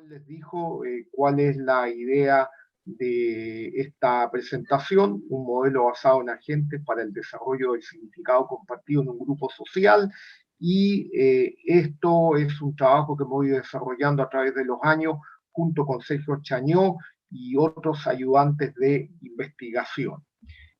Les dijo cuál es la idea de esta presentación, un modelo basado en agentes para el desarrollo del significado compartido en un grupo social, y esto es un trabajo que hemos ido desarrollando a través de los años junto con Sergio Chañó y otros ayudantes de investigación.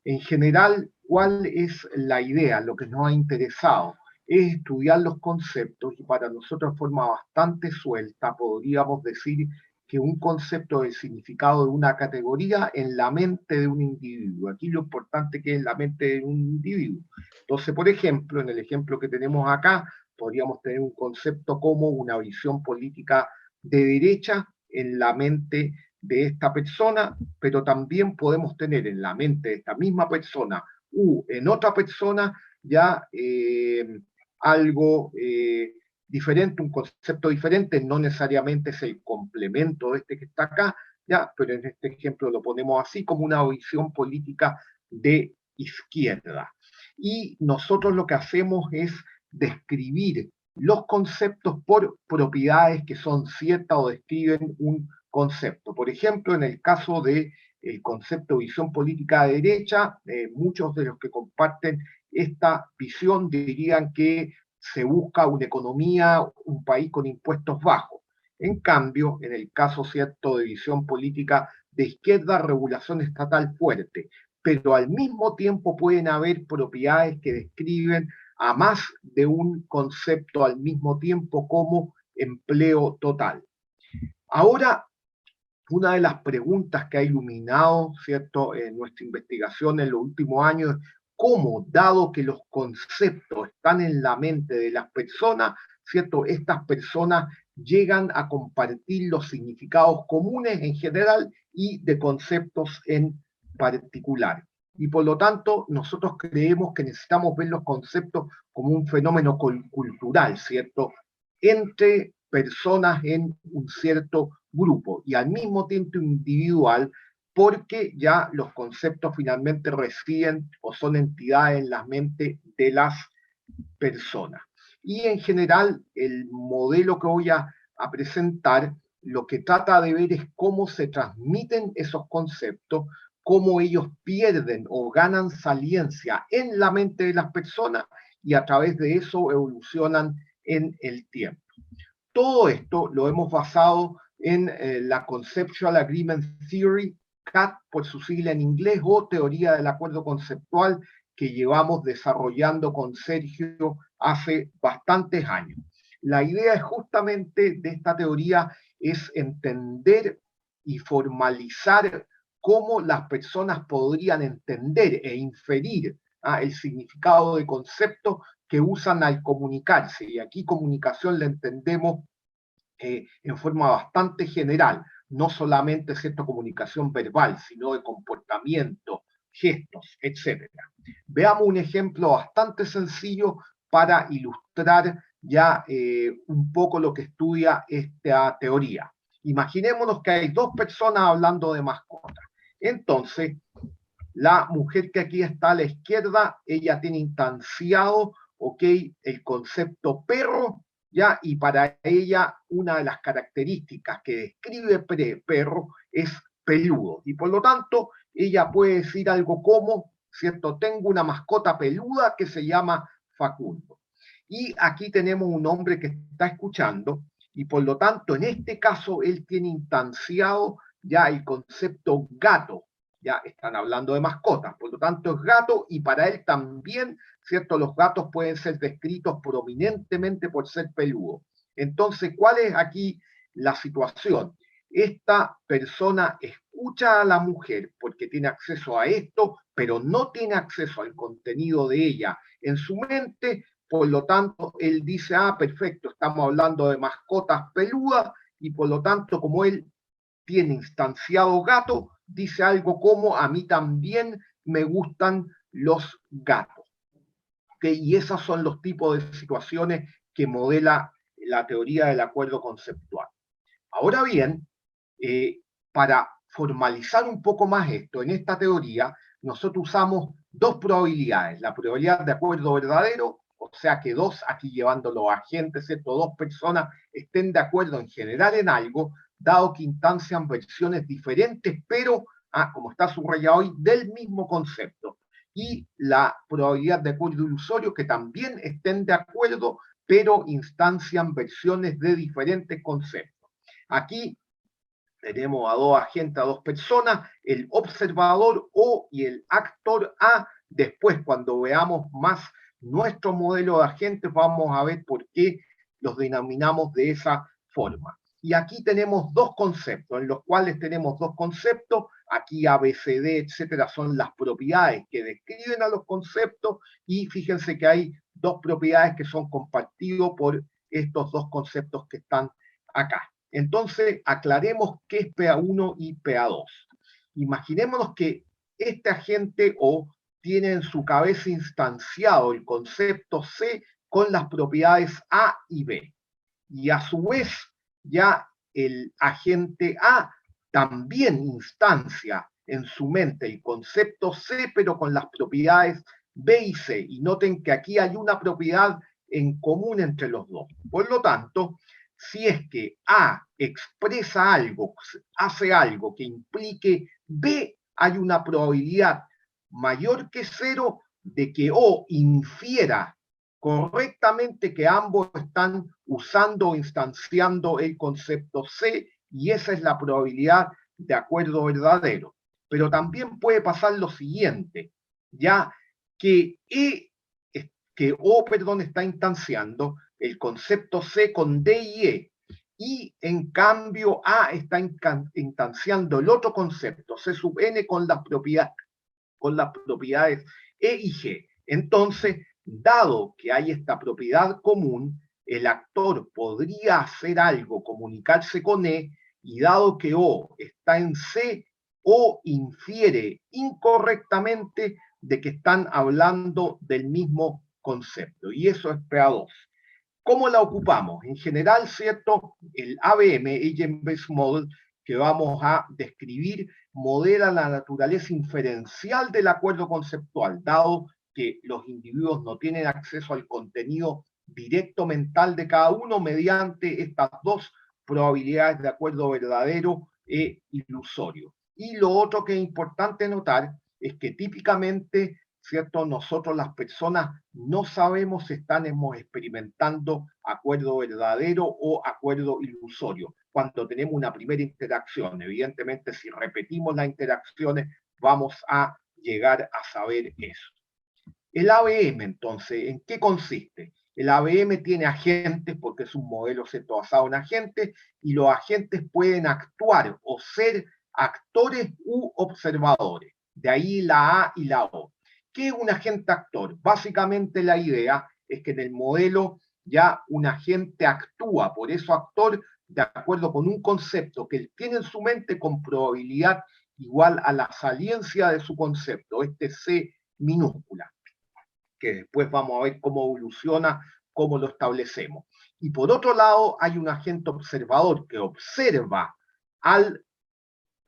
En general, ¿cuál es la idea? Lo que nos ha interesado es estudiar los conceptos, y para nosotros de forma bastante suelta podríamos decir que un concepto del significado de una categoría en la mente de un individuo. Aquí lo importante que es la mente de un individuo. Entonces, por ejemplo, en el ejemplo que tenemos acá, podríamos tener un concepto como una visión política de derecha en la mente de esta persona, pero también podemos tener en la mente de esta misma persona u en otra persona ya algo diferente, un concepto diferente, no necesariamente es el complemento de este que está acá, ya, pero en este ejemplo lo ponemos así, como una visión política de izquierda. Y nosotros lo que hacemos es describir los conceptos por propiedades que son ciertas o describen un concepto. Por ejemplo, en el caso del concepto de visión política de derecha, muchos de los que comparten esta visión dirían que se busca una economía, un país con impuestos bajos. En cambio, en el caso cierto de visión política de izquierda, regulación estatal fuerte, pero al mismo tiempo pueden haber propiedades que describen a más de un concepto al mismo tiempo, como empleo total. Ahora, una de las preguntas que ha iluminado, ¿cierto?, en nuestra investigación en los últimos años es cómo, dado que los conceptos están en la mente de las personas, ¿cierto?, estas personas llegan a compartir los significados comunes en general y de conceptos en particular. Y por lo tanto, nosotros creemos que necesitamos ver los conceptos como un fenómeno cultural, ¿cierto?, entre personas en un cierto grupo y al mismo tiempo individual, porque ya los conceptos finalmente residen o son entidades en la mente de las personas. Y en general, el modelo que voy a presentar lo que trata de ver es cómo se transmiten esos conceptos, cómo ellos pierden o ganan saliencia en la mente de las personas y a través de eso evolucionan en el tiempo. Todo esto lo hemos basado en la Conceptual Agreement Theory, CAT por su sigla en inglés, o teoría del acuerdo conceptual, que llevamos desarrollando con Sergio hace bastantes años. La idea justamente de esta teoría es entender y formalizar cómo las personas podrían entender e inferir el significado de conceptos que usan al comunicarse. Y aquí comunicación la entendemos en forma bastante general, no solamente cierta comunicación verbal, sino de comportamiento, gestos, etc. Veamos un ejemplo bastante sencillo para ilustrar ya un poco lo que estudia esta teoría. Imaginémonos que hay dos personas hablando de mascotas. Entonces, la mujer que aquí está a la izquierda, ella tiene instanciado, ok, el concepto perro, ¿ya? Y para ella una de las características que describe perro es peludo. Y por lo tanto, ella puede decir algo como, ¿cierto? Tengo una mascota peluda que se llama Facundo. Y aquí tenemos un hombre que está escuchando y por lo tanto, en este caso, él tiene instanciado ya el concepto gato. Ya están hablando de mascotas, por lo tanto es gato, y para él también, ¿cierto?, los gatos pueden ser descritos prominentemente por ser peludos. Entonces, ¿cuál es aquí la situación? Esta persona escucha a la mujer porque tiene acceso a esto, pero no tiene acceso al contenido de ella en su mente, por lo tanto, él dice, perfecto, estamos hablando de mascotas peludas, y por lo tanto, como él tiene instanciado gato, dice algo como, a mí también me gustan los gatos. ¿Okay? Y esos son los tipos de situaciones que modela la teoría del acuerdo conceptual. Ahora bien, para formalizar un poco más esto, en esta teoría, nosotros usamos dos probabilidades, la probabilidad de acuerdo verdadero, o sea que dos, aquí llevando los agentes, ¿cierto? Dos personas estén de acuerdo en general en algo, dado que instancian versiones diferentes, pero, como está subrayado hoy, del mismo concepto. Y la probabilidad de acuerdo ilusorio, que también estén de acuerdo, pero instancian versiones de diferentes conceptos. Aquí tenemos a dos agentes, a dos personas, el observador O y el actor A. Después, cuando veamos más nuestro modelo de agentes, vamos a ver por qué los denominamos de esa forma. Y aquí tenemos dos conceptos, en los cuales tenemos dos conceptos, aquí ABCD, etcétera, son las propiedades que describen a los conceptos, y fíjense que hay dos propiedades que son compartidos por estos dos conceptos que están acá. Entonces, aclaremos qué es PA1 y PA2. Imaginémonos que este agente O tiene en su cabeza instanciado el concepto C con las propiedades A y B. Y a su vez, ya el agente A también instancia en su mente el concepto C, pero con las propiedades B y C. Y noten que aquí hay una propiedad en común entre los dos. Por lo tanto, si es que A expresa algo, hace algo que implique B, hay una probabilidad mayor que cero de que O infiera correctamente que ambos están usando o instanciando el concepto C, y esa es la probabilidad de acuerdo verdadero. Pero también puede pasar lo siguiente, ya que O está instanciando el concepto C con D y E, y en cambio A está instanciando el otro concepto, C sub N, con las propiedades E y G. Entonces, dado que hay esta propiedad común, el actor podría hacer algo, comunicarse con E, y dado que O está en C, O infiere incorrectamente de que están hablando del mismo concepto, y eso es PA2. ¿Cómo la ocupamos? En general, ¿cierto? El ABM, Agent Based Model, que vamos a describir, modela la naturaleza inferencial del acuerdo conceptual, dado que los individuos no tienen acceso al contenido directo mental de cada uno mediante estas dos probabilidades de acuerdo verdadero e ilusorio. Y lo otro que es importante notar es que típicamente, ¿cierto? Nosotros las personas no sabemos si estamos experimentando acuerdo verdadero o acuerdo ilusorio cuando tenemos una primera interacción. Evidentemente, si repetimos las interacciones, vamos a llegar a saber eso. El ABM, entonces, ¿en qué consiste? El ABM tiene agentes, porque es un modelo basado en agentes, y los agentes pueden actuar o ser actores u observadores. De ahí la A y la O. ¿Qué es un agente actor? Básicamente la idea es que en el modelo ya un agente actúa, por eso actor, de acuerdo con un concepto que él tiene en su mente con probabilidad igual a la saliencia de su concepto, este C minúscula, que después vamos a ver cómo evoluciona, cómo lo establecemos. Y por otro lado, hay un agente observador que observa al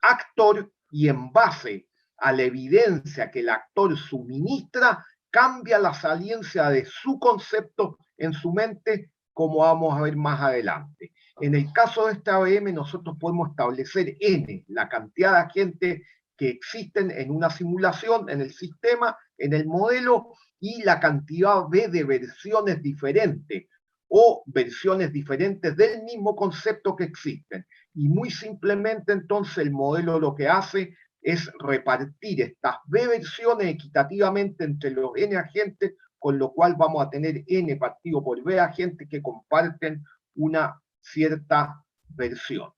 actor y en base a la evidencia que el actor suministra, cambia la saliencia de su concepto en su mente, como vamos a ver más adelante. En el caso de esta ABM, nosotros podemos establecer N, la cantidad de agentes que existen en una simulación, en el sistema, en el modelo, y la cantidad B de versiones diferentes o versiones diferentes del mismo concepto que existen. Y muy simplemente entonces el modelo lo que hace es repartir estas B versiones equitativamente entre los N agentes, con lo cual vamos a tener N partido por B agentes que comparten una cierta versión.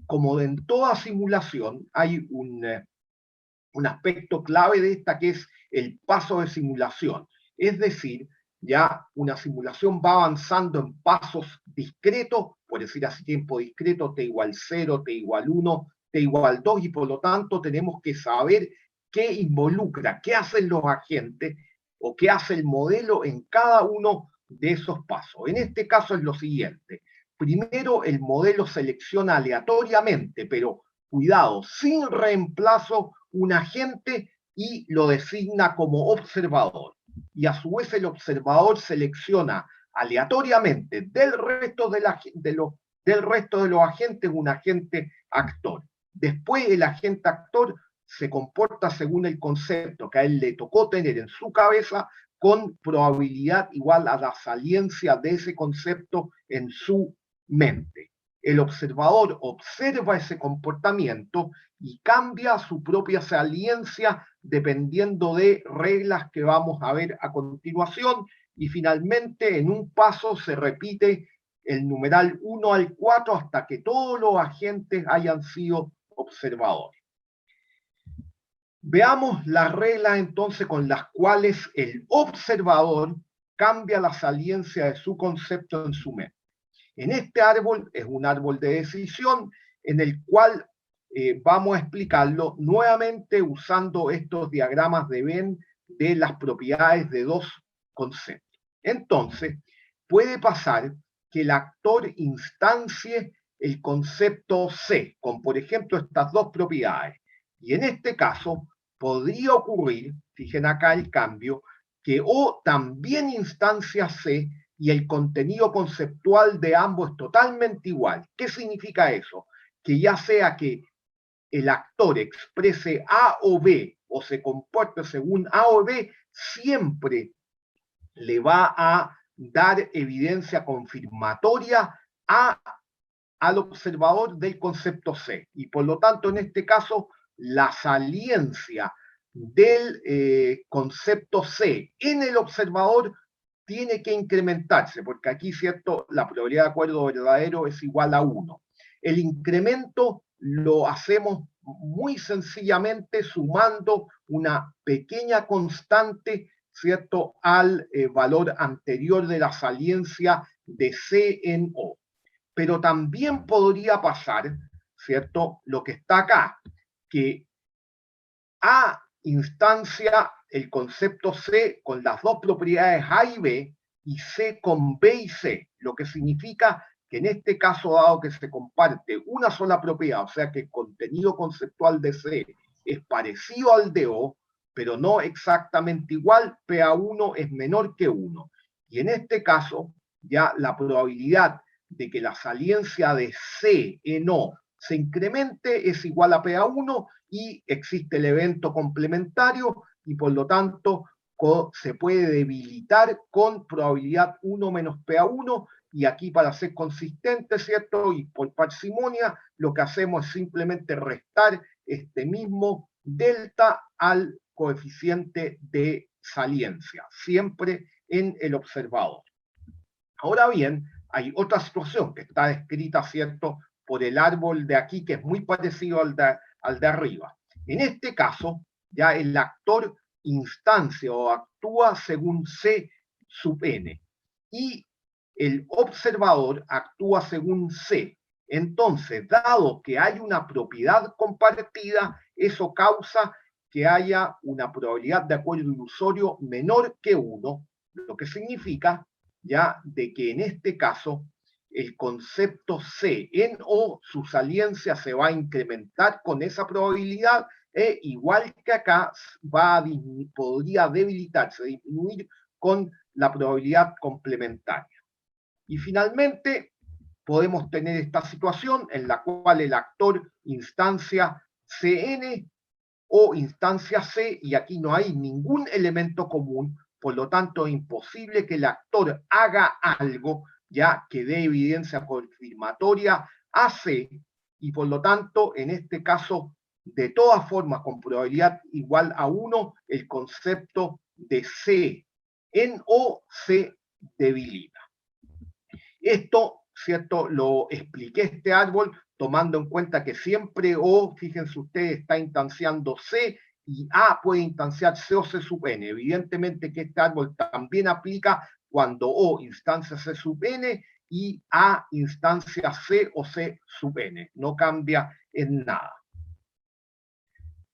Como en toda simulación hay un aspecto clave de esta, que es el paso de simulación. Es decir, ya una simulación va avanzando en pasos discretos, por decir así, tiempo discreto, t igual 0, t igual 1, t igual 2, y por lo tanto tenemos que saber qué involucra, qué hacen los agentes o qué hace el modelo en cada uno de esos pasos. En este caso es lo siguiente. Primero, el modelo selecciona aleatoriamente, pero cuidado, sin reemplazo, un agente y lo designa como observador. y a su vez el observador selecciona aleatoriamente del resto de los agentes un agente actor. Después el agente actor se comporta según el concepto que a él le tocó tener en su cabeza, con probabilidad igual a la saliencia de ese concepto en su mente. El observador observa ese comportamiento y cambia su propia saliencia dependiendo de reglas que vamos a ver a continuación, y finalmente en un paso se repite el numeral 1 al 4 hasta que todos los agentes hayan sido observadores. Veamos las reglas entonces con las cuales el observador cambia la saliencia de su concepto en su mente. En este árbol es un árbol de decisión en el cual vamos a explicarlo nuevamente usando estos diagramas de Venn de las propiedades de dos conceptos. Entonces, puede pasar que el actor instancie el concepto C, con por ejemplo estas dos propiedades. Y en este caso, podría ocurrir, fíjense acá el cambio, que O también instancia C y el contenido conceptual de ambos es totalmente igual. ¿Qué significa eso? Que ya sea que el actor exprese A o B o se comporte según A o B, siempre le va a dar evidencia confirmatoria al observador del concepto C. Y por lo tanto, en este caso, la saliencia del concepto C en el observador tiene que incrementarse, porque aquí, ¿cierto?, la probabilidad de acuerdo verdadero es igual a 1. El incremento lo hacemos muy sencillamente sumando una pequeña constante, ¿cierto?, al valor anterior de la saliencia de C en O. Pero también podría pasar, ¿cierto?, lo que está acá, que A instancia el concepto C con las dos propiedades A y B y C con B y C, lo que significa que en este caso, dado que se comparte una sola propiedad, o sea que el contenido conceptual de C es parecido al de O, pero no exactamente igual, PA1 es menor que 1. Y en este caso, ya la probabilidad de que la saliencia de C en O se incremente es igual a PA1 y existe el evento complementario y por lo tanto se puede debilitar con probabilidad 1 menos PA1, y aquí para ser consistente, ¿cierto? Y por parsimonia, lo que hacemos es simplemente restar este mismo delta al coeficiente de saliencia, siempre en el observador. Ahora bien, hay otra situación que está descrita, ¿cierto?, por el árbol de aquí, que es muy parecido al de arriba. En este caso, ya el actor instancia o actúa según C sub n y el observador actúa según C. Entonces, dado que hay una propiedad compartida, eso causa que haya una probabilidad de acuerdo ilusorio menor que 1, lo que significa ya de que en este caso el concepto C en O, su saliencia se va a incrementar con esa probabilidad, igual que acá podría debilitarse, disminuir con la probabilidad complementaria. Y finalmente podemos tener esta situación en la cual el actor instancia Cn o instancia C y aquí no hay ningún elemento común, por lo tanto es imposible que el actor haga algo ya que dé evidencia confirmatoria a C, y por lo tanto en este caso de todas formas con probabilidad igual a 1 el concepto de C en O se debilita. Esto, ¿cierto?, lo expliqué este árbol tomando en cuenta que siempre O, fíjense ustedes, está instanciando C y A puede instanciar C o C sub n. Evidentemente que este árbol también aplica cuando O instancia C sub n y A instancia C o C sub n. No cambia en nada.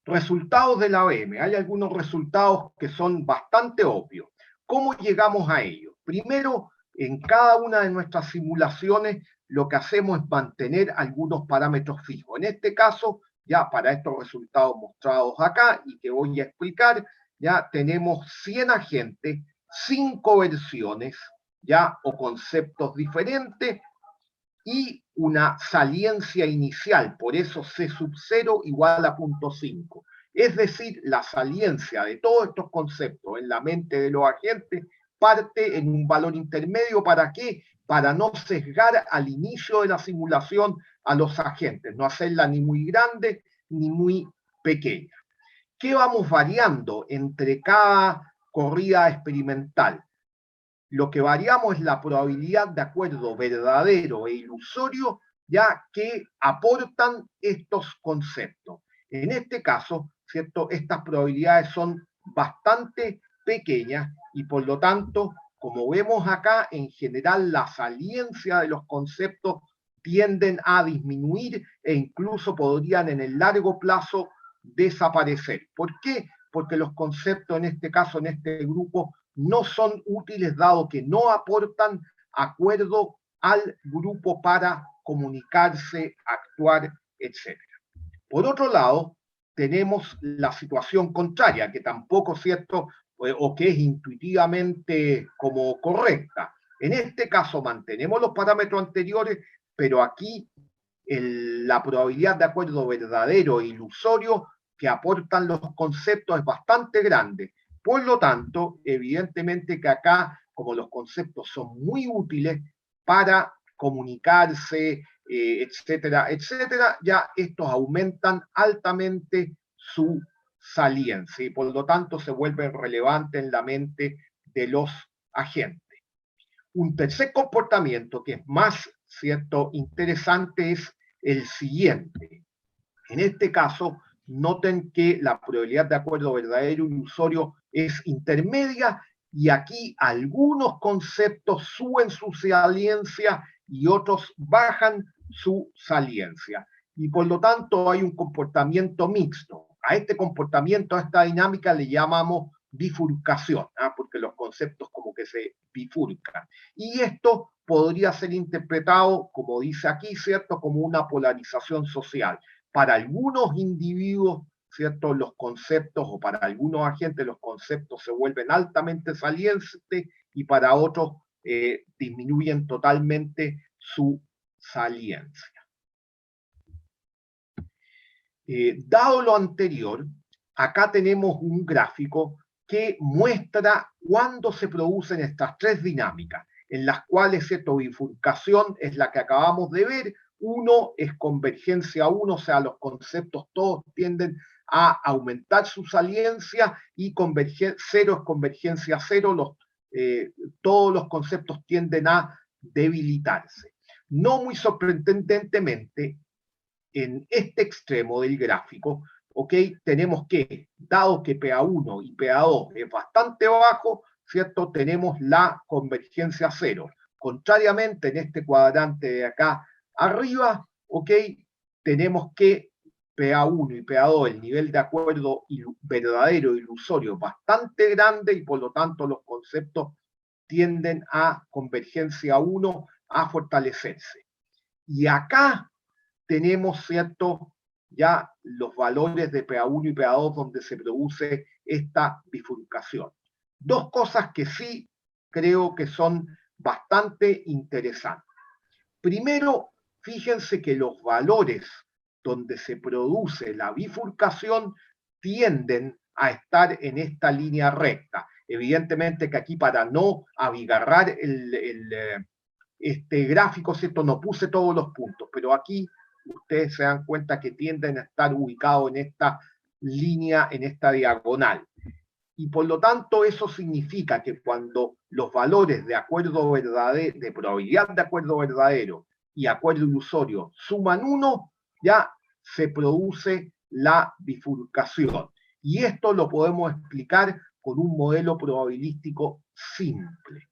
Resultados de la OM. Hay algunos resultados que son bastante obvios. ¿Cómo llegamos a ellos? Primero, en cada una de nuestras simulaciones lo que hacemos es mantener algunos parámetros fijos. En este caso, ya para estos resultados mostrados acá y que voy a explicar, ya tenemos 100 agentes, 5 versiones, ya, o conceptos diferentes, y una saliencia inicial, por eso C sub 0 igual a 0.5. Es decir, la saliencia de todos estos conceptos en la mente de los agentes parte en un valor intermedio. ¿Para qué? Para no sesgar al inicio de la simulación a los agentes, no hacerla ni muy grande ni muy pequeña. ¿Qué vamos variando entre cada corrida experimental? Lo que variamos es la probabilidad de acuerdo verdadero e ilusorio, ya que aportan estos conceptos. En este caso, ¿cierto? Estas probabilidades son bastante pequeñas y por lo tanto, como vemos acá, en general la saliencia de los conceptos tienden a disminuir e incluso podrían en el largo plazo desaparecer. ¿Por qué? Porque los conceptos en este caso, en este grupo, no son útiles dado que no aportan acuerdo al grupo para comunicarse, actuar, etc. Por otro lado, tenemos la situación contraria, que tampoco es cierto o que es intuitivamente como correcta. En este caso mantenemos los parámetros anteriores, pero aquí la probabilidad de acuerdo verdadero e ilusorio que aportan los conceptos es bastante grande. Por lo tanto, evidentemente que acá, como los conceptos son muy útiles para comunicarse, etcétera, etcétera, ya estos aumentan altamente su saliencia y por lo tanto se vuelven relevantes en la mente de los agentes. Un tercer comportamiento que es más, cierto, interesante es el siguiente. En este caso, noten que la probabilidad de acuerdo verdadero y ilusorio es intermedia y aquí algunos conceptos suben su saliencia y otros bajan su saliencia. Y por lo tanto hay un comportamiento mixto. A este comportamiento, a esta dinámica le llamamos bifurcación, porque los conceptos como que se bifurcan. Y esto podría ser interpretado, como dice aquí, ¿cierto?, como una polarización social. Para algunos individuos, ¿cierto?, los conceptos, o para algunos agentes, los conceptos se vuelven altamente salientes y para otros disminuyen totalmente su saliencia. Dado lo anterior, acá tenemos un gráfico que muestra cuándo se producen estas tres dinámicas, en las cuales esta bifurcación es la que acabamos de ver. Uno es convergencia 1, o sea, los conceptos todos tienden a aumentar su saliencia, y 0 es convergencia 0, todos los conceptos tienden a debilitarse. No muy sorprendentemente, en este extremo del gráfico, ¿ok?, tenemos que, dado que PA1 y PA2 es bastante bajo, ¿cierto?, tenemos la convergencia 0. Contrariamente, en este cuadrante de acá arriba, ¿ok?, tenemos que PA1 y PA2, el nivel de acuerdo verdadero ilusorio es bastante grande y por lo tanto los conceptos tienden a convergencia 1 a fortalecerse. Y acá tenemos, ¿cierto?, ya los valores de PA1 y PA2 donde se produce esta bifurcación. Dos cosas que sí creo que son bastante interesantes. Primero, fíjense que los valores donde se produce la bifurcación tienden a estar en esta línea recta. Evidentemente que aquí, para no abigarrar este gráfico, ¿cierto?, no puse todos los puntos, pero aquí ustedes se dan cuenta que tienden a estar ubicados en esta línea, en esta diagonal. Y por lo tanto eso significa que cuando los valores de acuerdo verdadero, de probabilidad de acuerdo verdadero y acuerdo ilusorio suman 1, ya se produce la bifurcación. Y esto lo podemos explicar con un modelo probabilístico simple.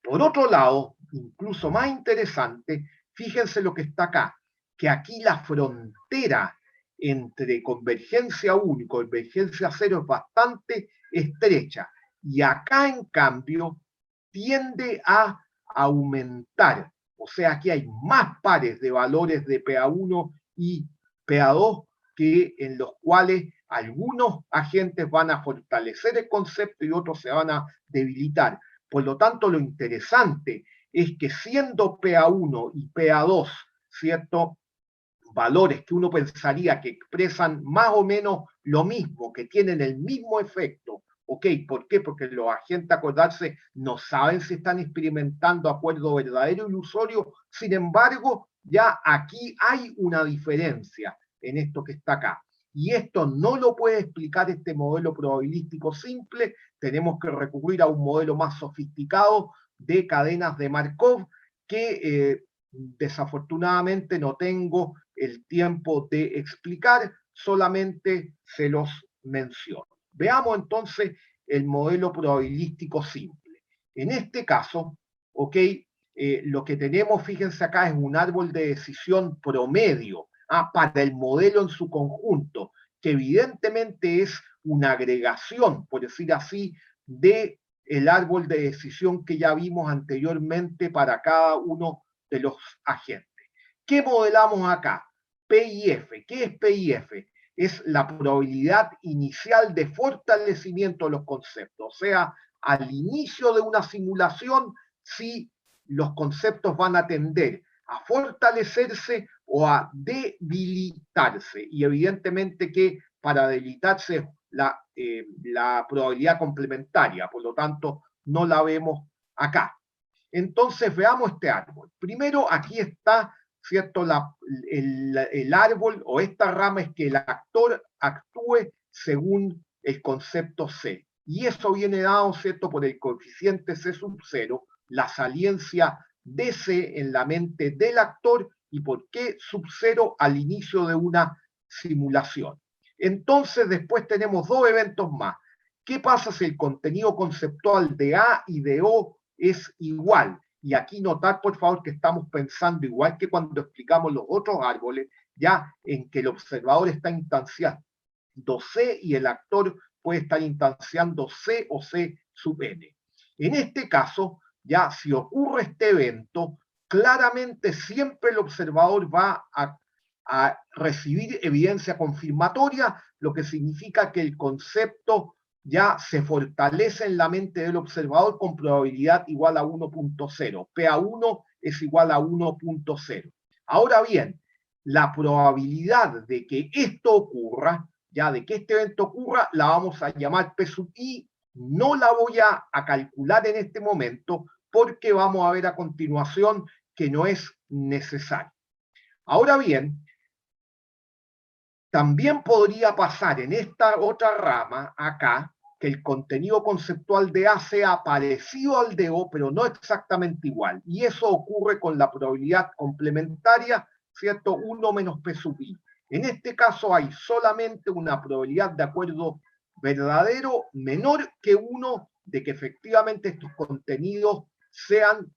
Por otro lado, incluso más interesante, fíjense lo que está acá, que aquí la frontera entre convergencia 1 y convergencia 0 es bastante estrecha, y acá en cambio tiende a aumentar, o sea, aquí hay más pares de valores de PA1 y PA2 que en los cuales Algunos agentes van a fortalecer el concepto y otros se van a debilitar. Por lo tanto, lo interesante es que siendo PA1 y PA2, ¿cierto?, valores que uno pensaría que expresan más o menos lo mismo, que tienen el mismo efecto. ¿Ok? ¿Por qué? Porque los agentes, acordarse, no saben si están experimentando acuerdo verdadero o ilusorio. Sin embargo, ya aquí hay una diferencia en esto que está acá. Y esto no lo puede explicar este modelo probabilístico simple. Tenemos que recurrir a un modelo más sofisticado de cadenas de Markov que desafortunadamente no tengo el tiempo de explicar, solamente se los menciono. Veamos entonces el modelo probabilístico simple. En este caso, ¿ok? Lo que tenemos, fíjense acá, es un árbol de decisión promedio para el modelo en su conjunto, que evidentemente es una agregación, por decir así, de el árbol de decisión que ya vimos anteriormente para cada uno de los agentes. ¿Qué modelamos acá? P y F. ¿Qué es P y F? Es la probabilidad inicial de fortalecimiento de los conceptos. O sea, al inicio de una simulación, si los conceptos van a tender a fortalecerse o a debilitarse. Y evidentemente que para debilitarse la probabilidad complementaria, por lo tanto, no la vemos acá. Entonces, veamos este árbol. Primero, aquí está, ¿cierto? El árbol o esta rama es que el actor actúe según el concepto C. Y eso viene dado, ¿cierto?, por el coeficiente C sub 0, la saliencia de C en la mente del actor y por qué sub 0 al inicio de una simulación. Entonces, después tenemos dos eventos más. ¿Qué pasa si el contenido conceptual de A y de O es igual? Y aquí notar, por favor, que estamos pensando, igual que cuando explicamos los otros árboles, ya en que el observador está instanciando C y el actor puede estar instanciando C o C sub n. En este caso, ya si ocurre este evento, claramente siempre el observador va a recibir evidencia confirmatoria, lo que significa que el concepto ya se fortalece en la mente del observador con probabilidad igual a 1.0. PA1 es igual a 1.0. Ahora bien, la probabilidad de que esto ocurra, ya de que este evento ocurra, la vamos a llamar P sub I. No la voy a calcular en este momento porque vamos a ver a continuación que no es necesario. Ahora bien, también podría pasar en esta otra rama acá que el contenido conceptual de A sea parecido al de O, pero no exactamente igual. Y eso ocurre con la probabilidad complementaria, ¿cierto? 1 menos P sub I. En este caso hay solamente una probabilidad de acuerdo verdadero menor que 1 de que efectivamente estos contenidos sean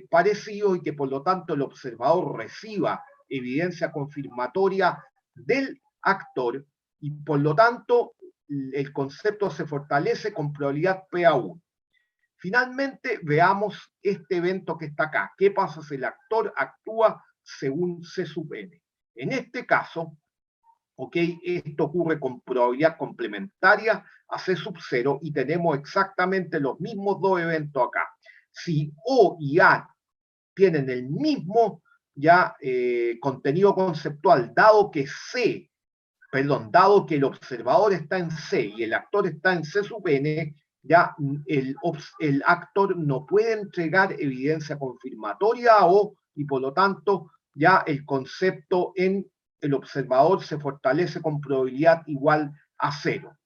parecidos y que por lo tanto el observador reciba evidencia confirmatoria del actor y por lo tanto el concepto se fortalece con probabilidad PA1. Finalmente, veamos este evento que está acá. ¿Qué pasa si el actor actúa según C sub n? En este caso, ¿ok? Esto ocurre con probabilidad complementaria a C sub 0 y tenemos exactamente los mismos dos eventos acá. Si O y A tienen el mismo ya contenido conceptual, dado que dado que el observador está en C y el actor está en C sub n, ya el actor no puede entregar evidencia confirmatoria a O y por lo tanto ya el concepto en el observador se fortalece con probabilidad igual a 0.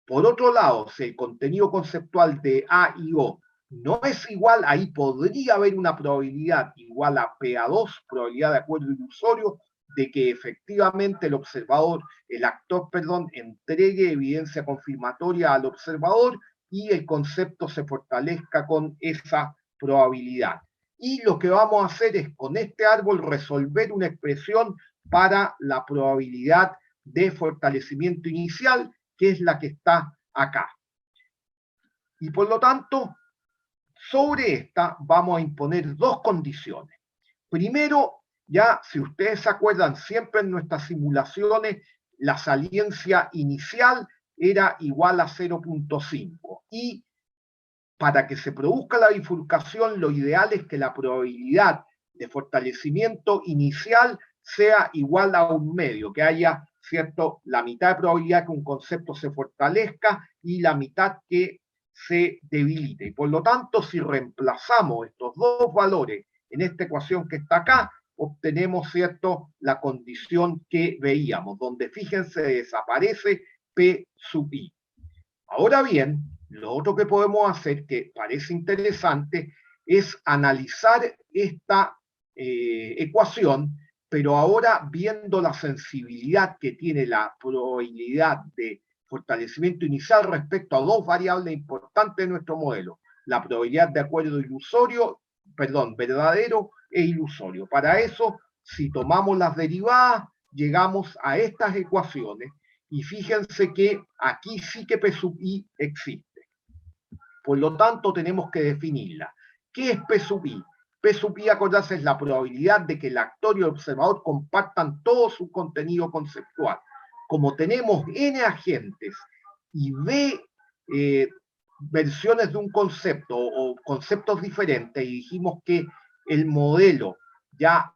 Por otro lado, si el contenido conceptual de A y O no es igual, ahí podría haber una probabilidad igual a PA2, probabilidad de acuerdo ilusorio, de que efectivamente el actor, entregue evidencia confirmatoria al observador y el concepto se fortalezca con esa probabilidad. Y lo que vamos a hacer es con este árbol resolver una expresión para la probabilidad de fortalecimiento inicial, que es la que está acá. Y por lo tanto, sobre esta vamos a imponer dos condiciones. Primero, ya si ustedes se acuerdan, siempre en nuestras simulaciones la saliencia inicial era igual a 0,5 y para que se produzca la bifurcación, lo ideal es que la probabilidad de fortalecimiento inicial sea igual a un medio, que haya, ¿cierto?, la mitad de probabilidad que un concepto se fortalezca y la mitad que se debilite. Y por lo tanto, si reemplazamos estos dos valores en esta ecuación que está acá, obtenemos, ¿cierto?, la condición que veíamos, donde, fíjense, desaparece P sub i. Ahora bien, lo otro que podemos hacer, que parece interesante, es analizar esta ecuación, pero ahora viendo la sensibilidad que tiene la probabilidad de fortalecimiento inicial respecto a dos variables importantes de nuestro modelo, la probabilidad de acuerdo ilusorio, perdón, verdadero e ilusorio. Para eso, si tomamos las derivadas, llegamos a estas ecuaciones y fíjense que aquí sí que P sub i existe. Por lo tanto, tenemos que definirla. ¿Qué es P sub i? P sub i, acordarse, es la probabilidad de que el actor y el observador compartan todo su contenido conceptual. Como tenemos n agentes y b versiones de un concepto o conceptos diferentes, y dijimos que el modelo ya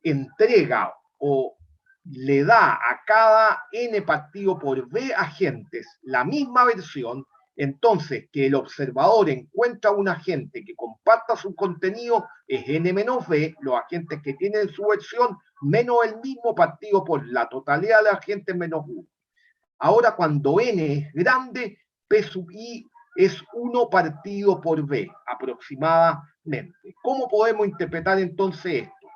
entrega o le da a cada n partido por b agentes la misma versión, entonces que el observador encuentra un agente que comparta su contenido es n menos b, los agentes que tienen su versión, menos el mismo partido por la totalidad de agentes menos 1. Ahora, cuando n es grande, P sub i es 1 partido por b, aproximadamente. ¿Cómo podemos interpretar entonces esto?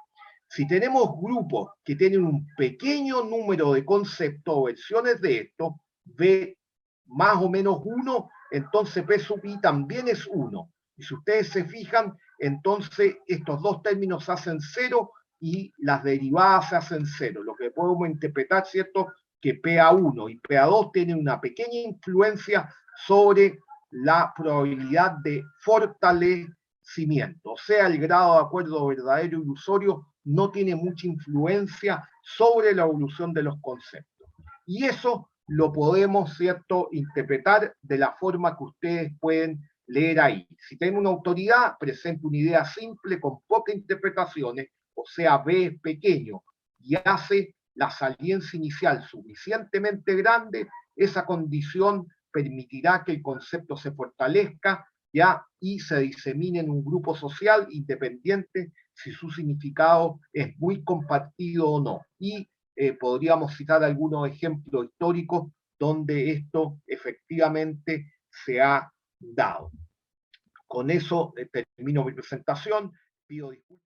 Si tenemos grupos que tienen un pequeño número de conceptos o versiones de esto, B más o menos 1, entonces P sub i también es 1. Y si ustedes se fijan, entonces estos dos términos se hacen 0 y las derivadas se hacen 0. Lo que podemos interpretar, ¿cierto?, que PA1 y PA2 tienen una pequeña influencia sobre la probabilidad de fortalecimiento. O sea, el grado de acuerdo verdadero e ilusorio no tiene mucha influencia sobre la evolución de los conceptos. Y eso lo podemos, ¿cierto?, interpretar de la forma que ustedes pueden leer ahí. Si tenemos una autoridad, presenta una idea simple con pocas interpretaciones, o sea, B es pequeño, y hace la saliencia inicial suficientemente grande, esa condición permitirá que el concepto se fortalezca ya y se disemine en un grupo social independiente si su significado es muy compartido o no. Y podríamos citar algunos ejemplos históricos donde esto efectivamente se ha dado. Con eso termino mi presentación. Pido disculpas.